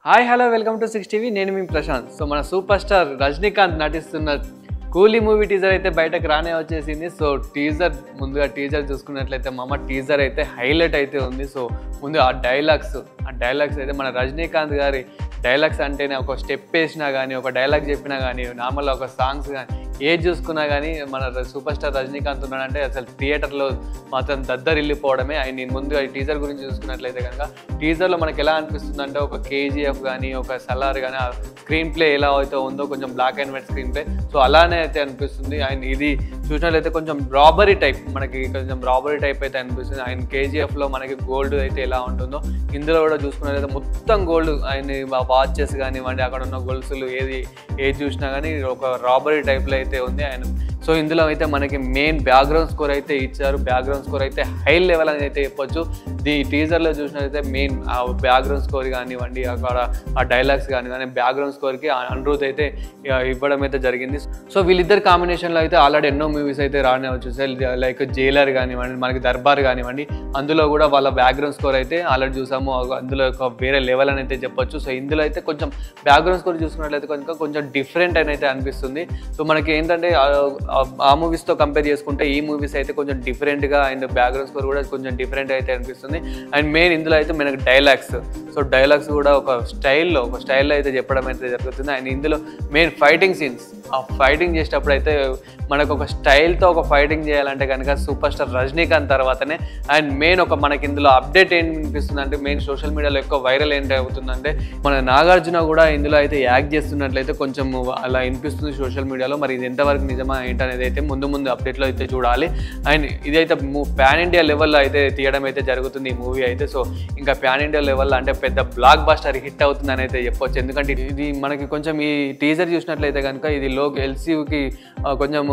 Hi hello welcome to 6 TV నేను మీ Prashanth. So మన super star Rajinikanth నటిస్తున్న కూలీ మూవీ టీజర్ అయితే బయటకు రానే వచ్చేసింది. సో టీజర్ ముందుగా టీజర్ చూసుకున్నట్లయితే మామ టీజర్ అయితే హైలైట్ అయితే ఉంది. సో ముందు ఆ డైలాగ్స్ అయితే మన రజనీకాంత్ గారి డైలాగ్స్ అంటేనే ఒక స్టెప్ వేసినా కానీ ఒక డైలాగ్ చెప్పినా కానీ నార్మల్ ఒక సాంగ్స్ కానీ ఏది చూసుకున్నా కానీ మన సూపర్ స్టార్ రజనీకాంత్ ఉన్నాడంటే అసలు థియేటర్లో మాత్రం దద్దరిల్లిపోవడమే. ఆయన ముందు ఈ టీజర్ గురించి చూసుకున్నట్లయితే కనుక టీజర్లో మనకి ఎలా అనిపిస్తుంది అంటే ఒక కేజీఎఫ్ కానీ ఒక సలార్ కానీ ఆ స్క్రీన్ ప్లే ఎలా అయితే ఉందో కొంచెం black and white screenplay so అలానే అయితే అనిపిస్తుంది. ఆయన ఇది చూసినట్లయితే కొంచెం రాబరీ టైప్ మనకి కొంచెం రాబరీ టైప్ అయితే అనిపిస్తుంది. ఆయన కేజీఎఫ్లో మనకి గోల్డ్ అయితే ఎలా ఉంటుందో ఇందులో కూడా చూసుకున్నట్లయితే మొత్తం గోల్డ్ ఆయన వాచెస్ కానివ్వండి అక్కడ ఉన్న గొలుసులు ఏది చూసినా కానీ ఒక రాబరీ టైప్లో అయితే ఉంది ఆయన. సో ఇందులో అయితే మనకి మెయిన్ బ్యాక్గ్రౌండ్ స్కోర్ అయితే ఇచ్చారు. బ్యాక్గ్రౌండ్ స్కోర్ అయితే హై లెవెల్ అని అయితే చెప్పొచ్చు. ఈ టీజర్లో చూసినట్లయితే మెయిన్ ఆ బ్యాక్గ్రౌండ్ స్కోర్ కానివ్వండి అక్కడ ఆ డైలాగ్స్ కానివ్వండి బ్యాక్గ్రౌండ్ స్కోర్కి అనిరుద్ అయితే ఇవ్వడం అయితే జరిగింది. సో వీళ్ళిద్దరు కాంబినేషన్లో అయితే ఆల్రెడీ ఎన్నో మూవీస్ అయితే రానే వచ్చేసాయి. లైక్ జైలర్ కానివ్వండి మనకి దర్బార్ కానివ్వండి అందులో కూడా వాళ్ళ బ్యాక్గ్రౌండ్ స్కోర్ అయితే ఆల్రెడీ చూసాము. అందులో ఒక వేరే లెవెల్ అని అయితే చెప్పొచ్చు. సో ఇందులో అయితే కొంచెం బ్యాక్గ్రౌండ్ స్కోర్ చూసుకున్నట్లయితే కొంచెం డిఫరెంట్ అని అయితే అనిపిస్తుంది. సో మనకి ఏంటంటే ఆ మూవీస్తో కంపేర్ చేసుకుంటే ఈ మూవీస్ అయితే కొంచెం డిఫరెంట్గా అండ్ బ్యాక్గ్రౌండ్ స్కోర్ కూడా కొంచెం డిఫరెంట్ అయితే అనిపిస్తుంది. అండ్ మెయిన్ ఇందులో అయితే మనకి డైలాగ్స్ సో డైలాగ్స్ కూడా ఒక స్టైల్లో అయితే చెప్పడం అయితే జరుగుతుంది. అండ్ ఇందులో మెయిన్ ఫైటింగ్ సీన్స్ ఆ ఫైటింగ్ చేసేటప్పుడు అయితే మనకు ఒక స్టైల్తో ఒక ఫైటింగ్ చేయాలంటే కనుక సూపర్ స్టార్ రజనీకాంత్ తర్వాతనే. అండ్ మెయిన్ ఒక మనకి ఇందులో అప్డేట్ ఏం అనిపిస్తుంది అంటే మెయిన్ సోషల్ మీడియాలో ఎక్కువ వైరల్ ఏంటి అవుతుందంటే మన నాగార్జున కూడా ఇందులో అయితే యాక్ట్ చేస్తున్నట్లయితే కొంచెం అలా వినిపిస్తుంది సోషల్ మీడియాలో. మరి ఇది ఎంతవరకు నిజమా ఏంటనేది అయితే ముందు అప్డేట్లో అయితే చూడాలి. అండ్ ఇదైతే పాన్ ఇండియా లెవెల్లో అయితే తీయడం అయితే జరుగుతుంది ఈ మూవీ అయితే. సో ఇంకా పాన్ ఇండియా లెవెల్లో అంటే పెద్ద బ్లాక్ బస్టర్ హిట్ అవుతుందని అయితే చెప్పొచ్చు. ఎందుకంటే ఇది మనకి కొంచెం ఈ టీజర్ చూసినట్లయితే కనుక ఇది ఎల్సీయూకి కొంచెం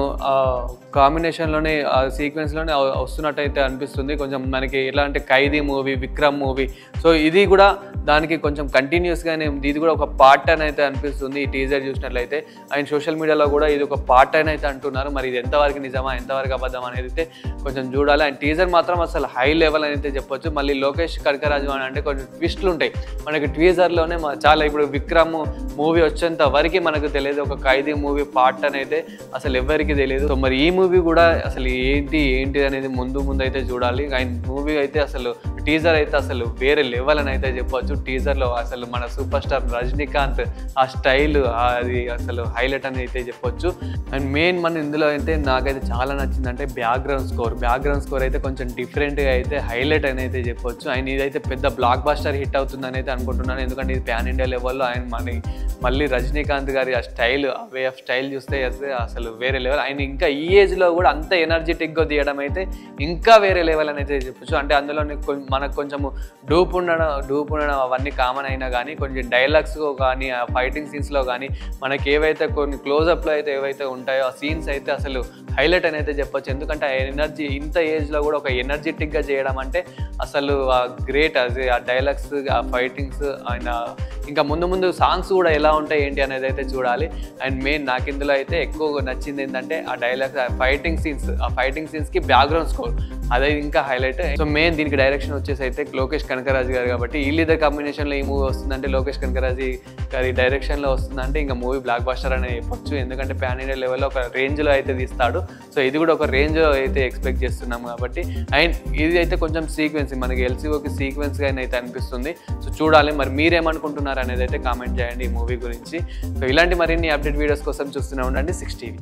కాంబినేషన్లోనే సీక్వెన్స్లోనే వస్తున్నట్టయితే అనిపిస్తుంది. కొంచెం మనకి ఎలా అంటే ఖైదీ మూవీ విక్రమ్ మూవీ సో ఇది కూడా దానికి కొంచెం కంటిన్యూస్గానే ఇది కూడా ఒక పార్ట్ అని అయితే అనిపిస్తుంది ఈ టీజర్ చూసినట్లయితే. అండ్ సోషల్ మీడియాలో కూడా ఇది ఒక పార్ట్ అని అయితే అంటున్నారు. మరి ఇది ఎంతవరకు నిజమా ఎంతవరకు అబద్ధం అనేది అయితే కొంచెం చూడాలి. అండ్ టీజర్ మాత్రం అసలు హై లెవెల్ అని అయితే చెప్పొచ్చు. మళ్ళీ లోకేష్ కనకరాజు అని అంటే కొంచెం ట్విస్టులు ఉంటాయి మనకి టీజర్లోనే చాలా. ఇప్పుడు విక్రమ్ మూవీ వచ్చేంత వరకు మనకు తెలియదు ఒక ఖైదీ మూవీ పార్ట్ అని అయితే అసలు ఎవరికి తెలియదు. సో మరి ఈ మూవీ కూడా అసలు ఏంటి అనేది ముందు అయితే చూడాలి. అండ్ మూవీ అయితే అసలు టీజర్ అయితే అసలు వేరే లెవెల్ అని అయితే చెప్పొచ్చు. టీజర్లో అసలు మన సూపర్ స్టార్ రజనీకాంత్ ఆ స్టైల్ అది అసలు హైలైట్ అని అయితే చెప్పొచ్చు. అండ్ మెయిన్ మన ఇందులో అయితే నాకైతే చాలా నచ్చిందంటే బ్యాక్గ్రౌండ్ స్కోర్ అయితే కొంచెం డిఫరెంట్గా అయితే హైలైట్ అని అయితే చెప్పొచ్చు. అండ్ ఇదైతే పెద్ద బ్లాక్ బస్టర్ హిట్ అవుతుందని అయితే అనుకుంటున్నాను. ఎందుకంటే ఇది పాన్ ఇండియా లెవెల్లో ఆయన మళ్ళీ రజనీకాంత్ గారి ఆ స్టైల్ ఆ వే ఆఫ్ స్టైల్ చూస్తే అసలు వేరే లెవెల్. ఆయన ఇంకా ఈ ఏజ్లో కూడా అంత ఎనర్జెటిక్గా తీయడం అయితే ఇంకా వేరే లెవెల్ అని అయితే చెప్పొచ్చు. అంటే అందులో మనకు కొంచెము డూప్ ఉండడం అవన్నీ కామన్ అయినా కానీ కొంచెం డైలాగ్స్ కానీ ఆ ఫైటింగ్ సీన్స్లో కానీ మనకి ఏవైతే కొన్ని క్లోజప్లో అయితే ఏవైతే ఉంటాయో ఆ సీన్స్ అయితే అసలు హైలైట్ అని అయితే చెప్పొచ్చు. ఎందుకంటే ఆ ఎనర్జీ ఇంత ఏజ్లో కూడా ఒక ఎనర్జెటిక్గా చేయడం అంటే అసలు గ్రేట్. అది ఆ డైలాగ్స్ ఆ ఫైటింగ్స్ ఆయన ఇంకా ముందు సాంగ్స్ కూడా ఎలా ఉంటాయి ఏంటి అనేది అయితే చూడాలి. అండ్ మెయిన్ నాకు ఇందులో అయితే ఎక్కువ నచ్చింది ఏంటంటే ఆ డైలాగ్స్ ఆ ఫైటింగ్ సీన్స్కి బ్యాక్గ్రౌండ్ స్కోర్ అదే ఇంకా హైలైట్. సో మెయిన్ దీనికి డైరెక్షన్ వచ్చేసి అయితే లోకేష్ కనకరాజు గారు కాబట్టి వీళ్ళిద్దరు కాంబినేషన్లో ఈ మూవీ వస్తుందంటే లోకేష్ కనకరాజు గారి డైరెక్షన్లో వస్తుందంటే ఇంకా మూవీ బ్లాక్ బస్టర్ అని చెప్పొచ్చు. ఎందుకంటే పాన్ ఇండియా లెవెల్లో ఒక రేంజ్లో అయితే తీస్తాడు. సో ఇది కూడా ఒక రేంజ్లో అయితే ఎక్స్పెక్ట్ చేస్తున్నాం కాబట్టి. అండ్ ఇది అయితే కొంచెం సీక్వెన్స్ మనకి ఎల్సీఓకి సీక్వెన్స్గా అయితే అనిపిస్తుంది. సో చూడాలి మరి మీరేమనుకుంటున్నారు అనేది అయితే కామెంట్ చేయండి ఈ మూవీ గురించి. సో ఇలాంటి మరిన్ని అప్డేట్ వీడియోస్ కోసం చూస్తూనే ఉండండి 6 టీవీ.